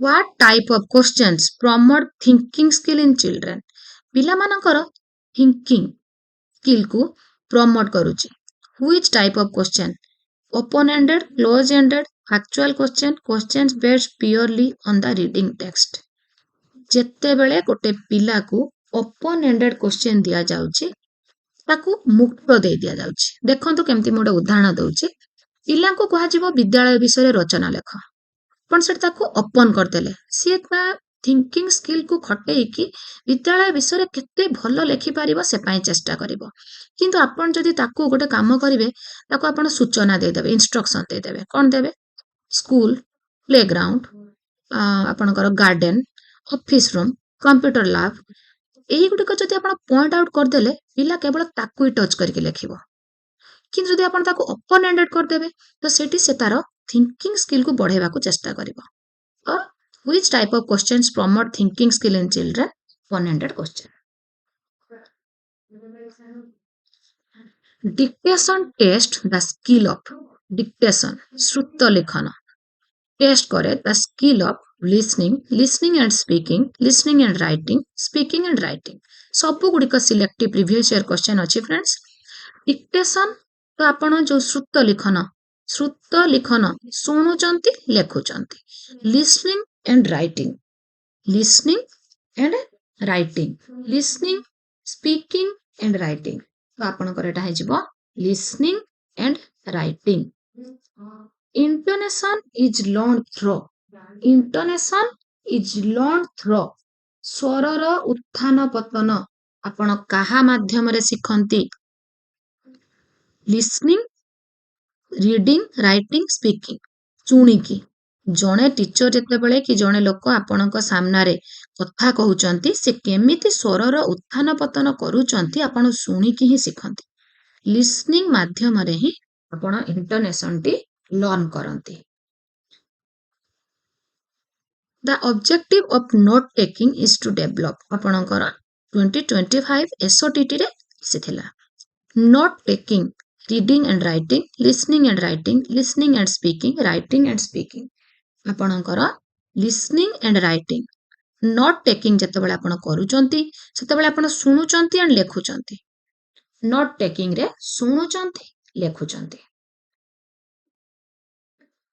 What type of questions promote thinking skill in children? पिला मानकर thinking skill को promote करूची. Which type of question? Open-ended, close-ended, factual question, questions based purely on the reading text. जेते बेले गोटे पिला को open-ended question दिया जाउची ताकू मुक्त दे दिया जाउची. देखंतु केमती मोडे उदाहरण दउची. पिला को कहा जीवो विद्यालय विषय रचना लेख. पण सेटा को ओपन कर देले सी थिंकिंग स्किल को खटेई कि विद्यालय विषय केते भलो लेखि पारिबो से पई चेष्टा करिवो किंतु आपण जदि ताकू गोटे काम करिवे ताकू आपण सूचना दे देबे इंस्ट्रक्शन दे देबे कोन देबे स्कूल प्लेग्राउंड आपणकर garden office room computer lab एही गुटे को जदि आपण पॉइंट आउट कर देले पिला केवल ताकू ही टच करके लेखिबो किंतु जदि आपण ताकू ओपन एंडेड कर देबे तो सेठी से तारो थिंकिंग स्किल को बढ़ेवा को चेष्टा करिवो और which type of questions promote thinking skill in children open-ended question dictation test the skill of dictation श्रुत लेखन टेस्ट करे the skill of listening and speaking and writing सब गुडी को सिलेक्टिव प्रीवियस ईयर क्वेश्चन अछि फ्रेंड्स डिक्टेशन तो आपण जो श्रुत लिखन शुणुचंती लेखुचंती listening and writing listening speaking and writing तो आपनकर एटा हे जिवो listening and writing intonation is learn through स्वरर उत्थान पतन आपण काहा माध्यम रे सिखंती लिसनिंग रीडिंग राइटिंग स्पीकिंग शुणिकी जड़े टीचर जिते बेले कि जड़े लोक आपणक सामने कथा कहउचंती से केमिति स्वरर उत्थान पतन करूचंती आपण शुणिकी ही सिखंती लिसनिंग माध्यम रे ही आपण इंटोनेशन टी लर्न करंती the objective of note taking is to develop आपणकर 2025 एसओटीटी रे सिथिला note taking reading and writing listening and speaking writing and speaking आपणकर listening and writing note taking जते बेले आपण करूचंती सेते बेले आपण सुनुचंती एंड लेखुचंती नोट टेकिंग रे सुनुचंती लेखुचंती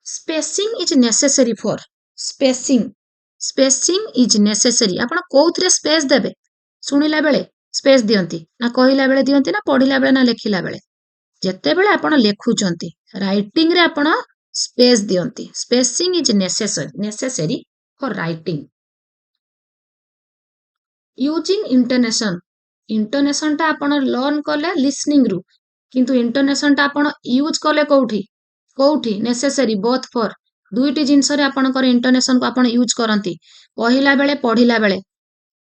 spacing is necessary for spacing is necessary आपण कोउथरे स्पेस देबे सुनिला बेले स्पेस दियंती ना कहिला बेले दियंती ना पढिला बेले ना लेखिला बेले जेते बेले आपण लेखुचंती राइटिंग रे आपण स्पेस दियंती spacing is necessary for writing using intonation ता आपण लर्न कले लिसनिंग रु किंतु इंटोनेशन ता आपण यूज कले कोउठी नेसेसरी बोथ फॉर दुईटी जिंस रे आपणकर इंटोनेशन को आपण यूज करंती कहिला बेले पढिला बेले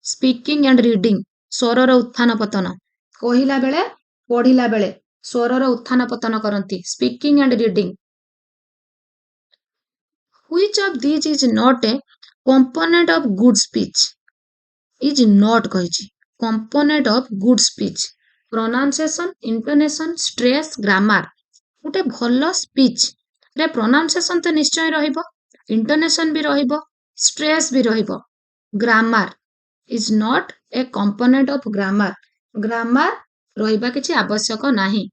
स्पीकिंग एंड रीडिंग स्वरर उत्थान पतन कहिला बेले ପଢିଲା ବେଳେ ସ୍ୱରର ଉତ୍ଥାନ ପତନ କରନ୍ତି speaking and reading which of these is not a component of good speech is not କହିଛି component of good speech pronunciation intonation stress grammar ଗୋଟେ ଭଲ ସ୍ପିଚ୍ ରେ pronunciation ତ ନିଶ୍ଚୟ ରହିବ intonation ବି ରହିବ stress ବି ରହିବ grammar is not a component of grammar ରହିବା କିଛି ଆବଶ୍ୟକ ନାହିଁ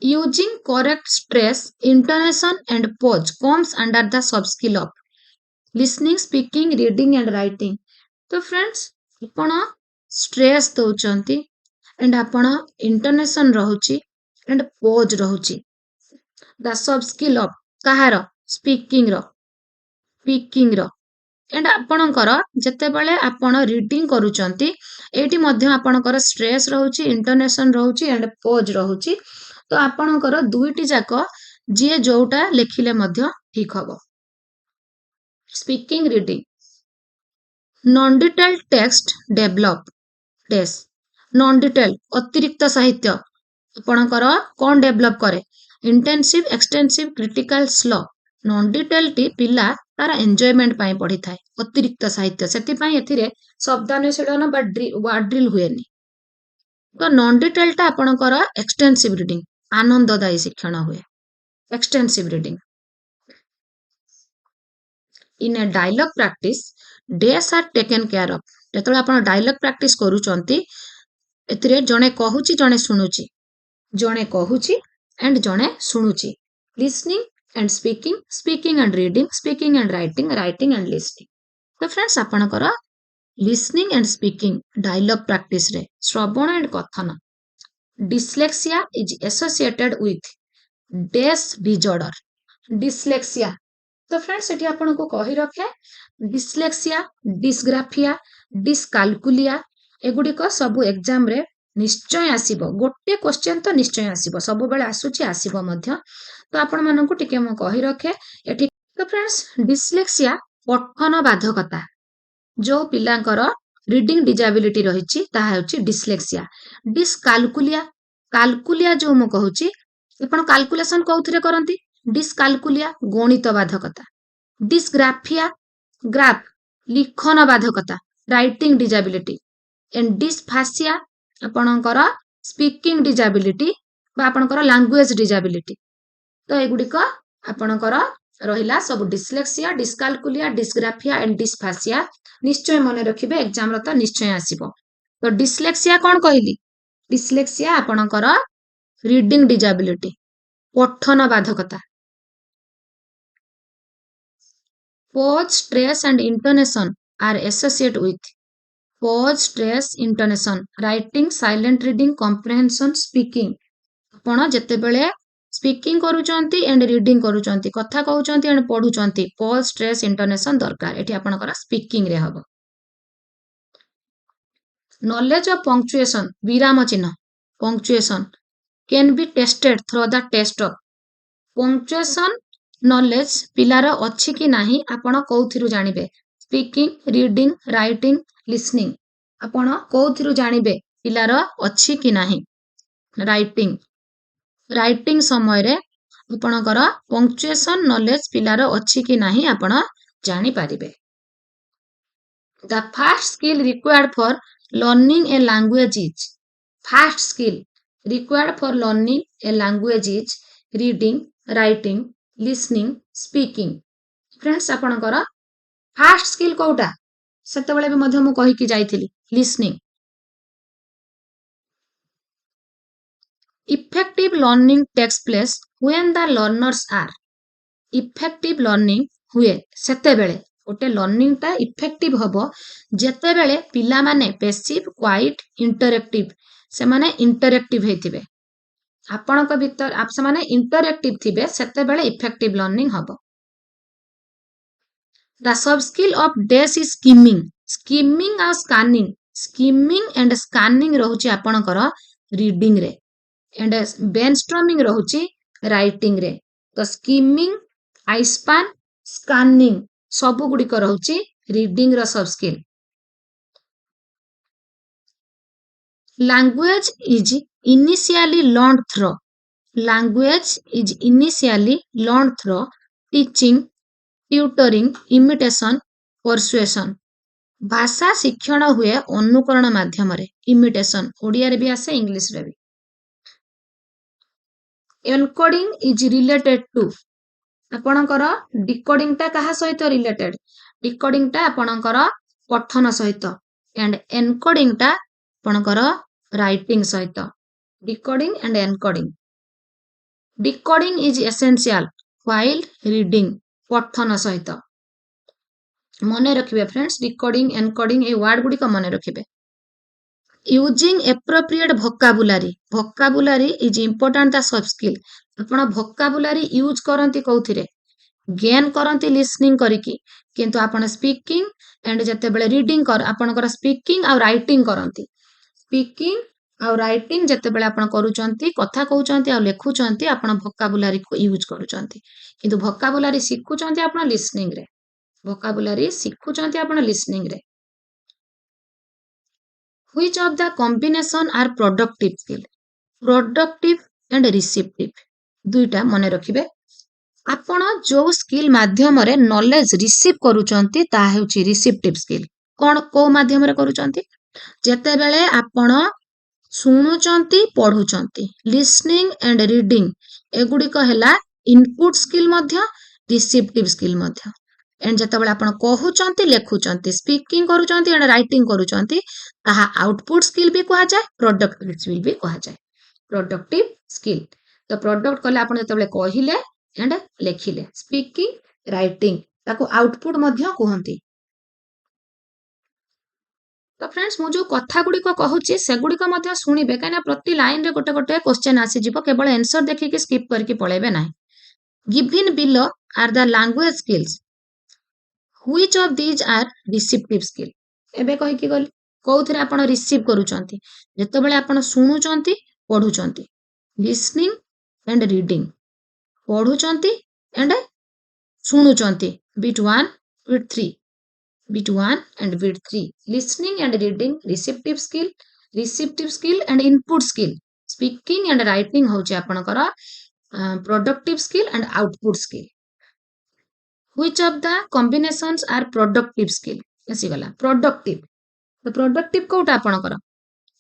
using correct stress intonation and pause comes under the sub skill of listening speaking reading and writing तो फ्रेंड्स ଆପଣ stress ଦଉଛନ୍ତି and ଆପଣ intonation ରହୁଛି and pause ରହୁଛି the sub skill of କାହାର speaking ର and ଆପଣଙ୍କର ଯେତେବେଳେ ଆପଣ ରିଡିଂ କରୁଛନ୍ତି ଏଇଠି ମଧ୍ୟ ଆପଣଙ୍କର ଷ୍ଟ୍ରେସ୍ ରହୁଛି ଇଣ୍ଟୋନେସନ ରହୁଛି and pause ରହୁଛି ତ ଆପଣଙ୍କର ଦୁଇଟି ଯାକ ଯିଏ ଯୋଉଟା ଲେଖିଲେ ମଧ୍ୟ ଠିକ ହବ speaking reading non detail text develop these non detail ଅତିରିକ୍ତ ସାହିତ୍ୟ ଆପଣଙ୍କର କଣ ଡେଭଲପ କରେ intensive extensive critical slow non detail ଟି ପିଲା ତାର ଏନ୍ଜୟମେଣ୍ଟ ପାଇଁ ପଢିଥାଏ ଅତିରିକ୍ତ ସାହିତ୍ୟ ସେଥିପାଇଁ ଏଥିରେ ଶବ୍ଦାନୁଶୀଳନ ବା ୱାର୍ଡ ଡ୍ରିଲ୍ ହୁଏନି ତ ନନ୍ ଡିଟେଲ୍ ଟା ଆପଣଙ୍କର ଏକ୍ସଟେନ୍ସିଭ ରିଡିଂ ଆନନ୍ଦଦାୟୀ ଶିକ୍ଷଣ ହୁଏ ଏକ୍ସଟେନ୍ସିଭ reading in a dialogue practice days are taken care of ଯେତେବେଳେ ଆପଣ ଡାଇଲଗ ପ୍ରାକ୍ଟିସ କରୁଛନ୍ତି ଏଥିରେ ଜଣେ କହୁଛି ଜଣେ ଶୁଣୁଛି and ଜଣେ ଶୁଣୁଛି listening and speaking and reading speaking and writing and listening ତ फ्रेंड्स ଆପଣଙ୍କର listening and speaking dialogue practice ରେ ଶ୍ରବଣ and କଥନ dyslexia is associated with dash disorder dyslexia तो फ्रेंड्स एठी आपनको कहि रखे डिस्लेक्सिया डिस्ग्राफिया डिस्काल्कुलिया एगुडी को सब एग्जाम रे निश्चय आसीबो गोटे क्वेश्चन तो निश्चय आसीबो सब बेले आसुची आसीबो मध्य तो आपण माननकु टिके म कहि रखे एठी तो फ्रेंड्स डिस्लेक्सिया पठन बाधकता जो पिलांकर रीडिंग डिजेबिलिटी रहिछि ता हेउछि डिस्लेक्सिया काल्कुलिया जो म कहूची आपण काल्कुलेशन कोउथरे करंती डिस्काल्कुलिया गणित बाधकता डिस्ग्राफिया ग्राफ लिखन बाधकता राइटिंग डिजेबिलिटी एंड डिस्फासिया आपणकर स्पीकिंग डिजेबिलिटी बा आपणकर लैंग्वेज डिजेबिलिटी तो एगुडिक आपणकर रहिला सब डिस्लेक्सिया डिस्काल्कुलिया डिस्ग्राफिया एंड डिस्फासिया निश्चय मन रखिबे एग्जाम रो त निश्चय आसीबो तो डिस्लेक्सिया कोन कहली डिस्लेक्सिया आपणकर रीडिंग डिजेबिलिटी पठन बाधकता pause stress and intonation are associated with pause stress intonation writing silent reading comprehension speaking आपण जते बेले स्पीकिंग करूचंती एंड रीडिंग करूचंती कथा कहउचंती एंड पढुचंती pause stress intonation दरकार एठी आपनकर स्पीकिंग रे हबो knowledge of punctuation विराम चिन्ह punctuation can be tested through the test of punctuation knowledge पिलार अछि कि नाही आपण कोउथिरु जानिबे स्पीकिंग रीडिंग राइटिंग लिसनिंग आपण कोउथिरु जानिबे पिलार अछि कि नाही राइटिंग समय रे आपणकर पंक्चुएशन नॉलेज पिलार अछि कि नाही आपण जानि पारिबे the first skill required for learning a language is first skill required for learning a language is reading writing listening speaking friends आपणकर फास्ट स्किल कोउटा सेते बेले भी मध्य मु कहि कि जाइथिली listening effective learning takes place when the learners are effective learning हुए सेते बेले ओटे लर्निंग ता इफेक्टिव हबो जेते बेले पिला माने पैसिव क्वाइट इंटरैक्टिव से माने इंटरैक्टिव हेतिबे आपणक भीतर आप से माने इंटरैक्टिव थिबे सेते बेले इफेक्टिव लर्निंग हबो the sub skill of these is skimming ah skimming and scanning रहउची आपणकर रीडिंग रे एंड ब्रेनस्टॉर्मिंग रहउची राइटिंग रे तो स्किमिंग आइस्पान स्कैनिंग सब गुडी को रहउची रीडिंग रो सब skill Language is initially learned through. Language is initially learned through teaching, tutoring, imitation, persuasion. ଭାଷା ଶିକ୍ଷଣ ହୁଏ ଅନୁକରଣ ମାଧ୍ୟମରେ ଇମିଟେସନ ଓଡ଼ିଆରେ ବି ଆସେ ଇଂଲିଶରେ ବି। ଏନକୋଡିଂ ଇଜ ରିଲେଟେଡ ଟୁ ଆପଣଙ୍କର ଡିକୋଡିଂଟା କାହା ସହିତ ରିଲେଟେଡ ଡିକୋଡିଂଟା ଆପଣଙ୍କର ପଠନ ସହିତ ଆଣ୍ଡ ଏନକୋଡିଂଟା ଆପଣଙ୍କର ରାଇଟିଂ ସହିତ decoding and encoding. Decoding is essential while reading ପଠନ ସହିତ। ମନେ ରଖିବେ ଫ୍ରେଣ୍ଡସ୍ ଡିକୋଡିଂ ଏନକୋଡିଂ এই ওয়ার্ড গুড়িক মনে রখিবে। Using appropriate vocabulary vocabulary is important the soft skill आपण भोकाबुलारी यूज करती कौथिरे गेन करती लिसनिंग करिकी किंतु आपण स्पीकिंग एंड जेतेबेले रीडिंग कर आपणकर स्पीकिंग आ राइटिंग करती स्पीकिंग आ राइटिंग जेतेबेले आपण करूचंती कथा कहउचंती आ लेखुचंती आपण भोकाबुलारी को यूज करूचंती किंतु भोकाबुलारी शिखुचंती आपण लिसनिंग रे भोकाबुलारी शिखुचंती आपण लिसनिंग रे। Which of the combination are productive skill? Productive and receptive दुईटा मने रखिबे। आपण जो स्किल माध्यमरे नॉलेज रिसीव करूचंती ता हेउची रिसेप्टिव स्किल कोन को माध्यमरे करूचंती जेतेबेले आपण सुनुचंती पढुचंती लिसनिंग एंड रीडिंग एगुडी कहला इनपुट स्किल मध्य रिसेप्टिव स्किल मध्य एंड जेतेबेले आपण कहउचंती लेखुचंती स्पीकिंग करूचंती एंड राइटिंग करूचंती ताहा आउटपुट स्किल भी कहा जाए प्रोडक्टिव स्किल भी कहा जाए। प्रोडक्टिव स्किल तो प्रोडक्ट कले आपण जेतेबेले कहिले एंड लेखिले स्पीकिंग राइटिंग ताको आउटपुट मध्य कहंती। तो फ्रेंड्स मु जो कथा गुडी को कहूची से गुडी को मध्य सुनिबे काना प्रति लाइन रे गोटे गोटे क्वेश्चन आसी जिवो केवल आंसर देखि के स्किप करके पळेबे नाही। Given below are the language skills which of these are receptive skill एबे कहि कि गली कोउथरे आपण रिसीव करूचंती जेतेबेले आपण सुनुचंती पढुचंती लिसनिंग एंड रीडिंग पढुचंती एंड सुनुचंती bit 1 bit 3 bit 1 and bit 3 listening and reading receptive skill and input skill speaking and writing होची आपणकर productive skill and output skill. Which of the combinations are productive skill एसी गला productive तो productive कोटा आपणकर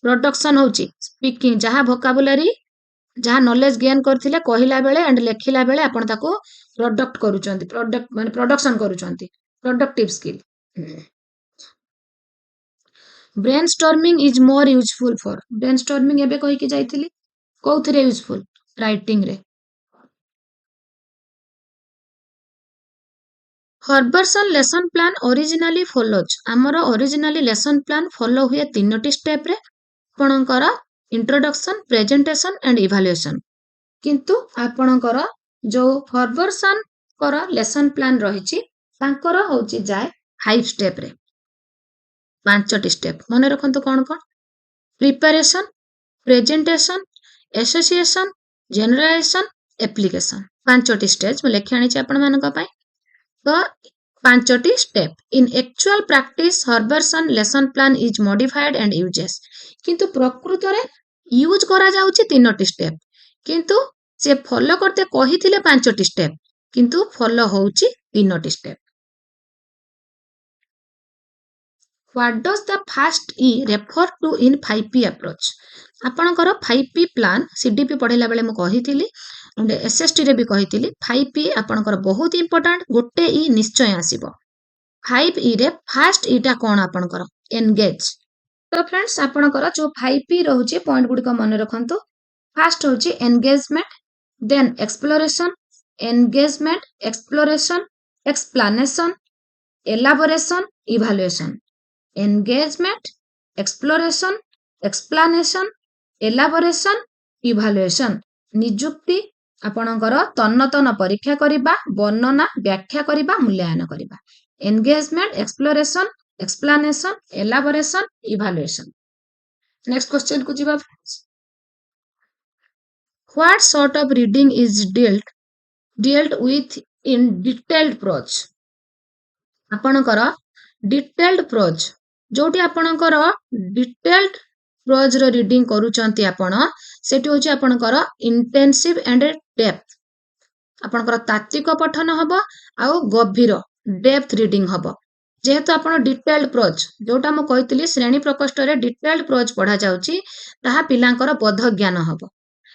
production होची speaking जहाँ भोकाबुलारी जहाँ नॉलेज गेन करथिले कहिला बेले एंड लेखिला बेले आपण ताको प्रोडक्ट करूचंती प्रोडक्ट माने प्रोडक्शन करूचंती productive skill. Brainstorming is more useful for brainstorming एबे कहि कि जाइथिली कोउथरे यूजफुल राइटिंग रे। Herbartian lesson plan originally follows आमर ओरिजिनली लेसन प्लान फॉलो हुए तीनोटी स्टेप रे आपणकर इंट्रोडक्शन प्रेजेंटेशन एंड इवैल्यूएशन किंतु आपणकर जो हर्बरसन कर लेसन प्लान रहिछि तांकर होछि जाय 5 स्टेप रे 5टी स्टेप मने रखंतु कोन कोन preparation presentation association generalisation application 5टी स्टेज म लेखि आनिछि आपण मानक पय। तो 5टी step in actual practice Herbartian lesson plan is modified and uses किंतु प्रकृत रे यूज करा जाउची 3टी स्टेप किंतु से फॉलो करते कहिथिले 5टी स्टेप किंतु फॉलो होउची 3टी step. What does the first E refer to in 5P approach आपणकर 5P प्लान सीडीपी पढ़ेला बेले मु कहिथिली एसएसटी रे भी कहिथिली 5P आपणकर बहुत इंपोर्टेंट गोटे ई निश्चय आसीबो 5E रे फर्स्ट ईटा कोन आपणकर एंगेज। तो फ्रेंड्स आपणकर जो 5P रहउची पॉइंट गुडी को मन रखंतु फर्स्ट होची engagement then exploration engagement exploration explanation elaboration evaluation engagement exploration explanation elaboration evaluation निजुक्ति आपणकर तन्नतन परीक्षा करिबा वर्णना व्याख्या करिबा मूल्यांकन करिबा engagement exploration explanation elaboration evaluation. Next question को जिबा what sort of reading is dealt with in detailed prose आपणकर डिटेल्ड प्रोज जोटी आपणकर डिटेल्ड प्रोज रो रीडिंग करूचंती आपण सेठी होची आपणकर इंटेंसिव एंड डेप्थ आपणकर तात्विक पठन हबो आउ गभीर डेप्थ रीडिंग हबो जेहेतु आपण डिटेल्ड प्रोज जोटा मु कहितली श्रेणी प्रकोष्ठ रे डिटेल्ड प्रोज पढ़ा जाउची ताहा पिलांकर बोध ज्ञान हबो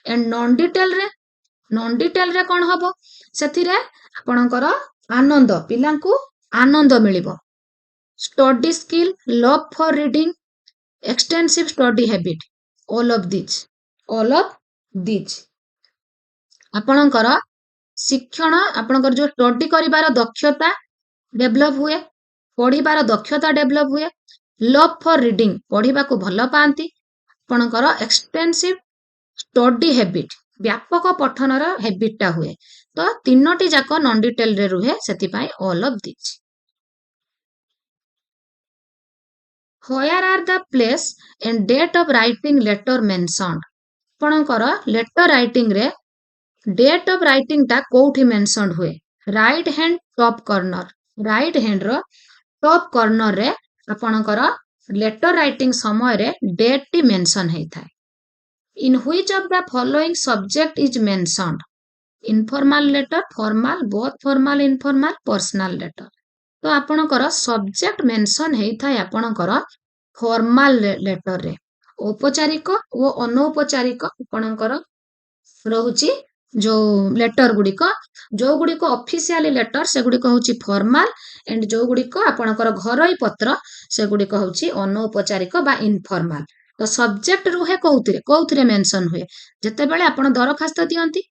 एंड नॉन डिटेल रे कोन हबो सेथिरे आपणकर आनंद पिलांकु आनंद मिलिबो study skill love for reading extensive study habit all of this आपणकर शिक्षण आपणकर जो स्टडी करिवार दक्षता डेभलप हुए पढ़िबार दक्षता डेभलप हुए लव फॉर रीडिंग पढ़िबा को भल पाती आपणकर एक्सटेंसिव स्टडी हैबिट व्यापक पठनर हैबिटटा हुए तो तीनोटी जाक नॉन डिटेल रे रुहे सेतिपाई all of this Where are the place and date of writing letter mentioned आपणकर लेटर राइटिंग रे डेट ऑफ राइटिंग टा कोठी मेंशन हुए राइट हैंड टॉप रो टॉप कॉर्नर रे आपणकर लेटर राइटिंग समय रे डेट टी मेंशन हेता in which of the following subject is mentioned informal letter formal both formal informal personal letter तो आपणकर सब्जेक्ट मेंशन हेता आपणकर फॉर्मल लेटर रे औपचारिक ओ अनौपचारिक आपणकर रहुची जो लेटर गुड़िक जो गुड़िक ऑफिशियल लेटर से गुड़िक होची फॉर्मल एंड जो गुड़िक आपणकर घरोई पत्र से गुड़िक होची अनौपचारिक बा इनफॉर्मल तो सब्जेक्ट रुहे कोउथिरे मेंशन हुए जेतेबेले आपण दरखास्त दियंती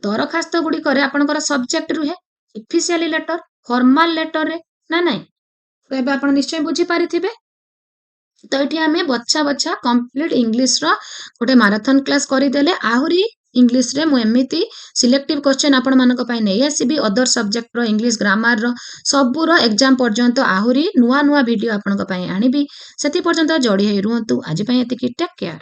दरखास्त गुड़िक रे आपणकर सब्जेक्ट रुहे ऑफिशियल लेटर फॉर्मल लेटर रे ना नहीं तो एबे आपण निश्चय बुझी पारिथिबे तो ये आम बछा बछा कंप्लीट इंग्लिश रो गोटे माराथन क्लास करदेले आहुरी इंग्लिश रे मुझे सिलेक्टिव क्वेश्चन आपण मानक पई नै आसीबी अदर सब्जेक्ट रो इंग्लिश ग्रामर रो सबु रो एग्जाम पर्यंत आहुरी नुआ नुआ वीडियो आपण पई आनिबी सेति पर्यंत जोड़ी हे रुहंतु आज पई एतिकी टेक केयर।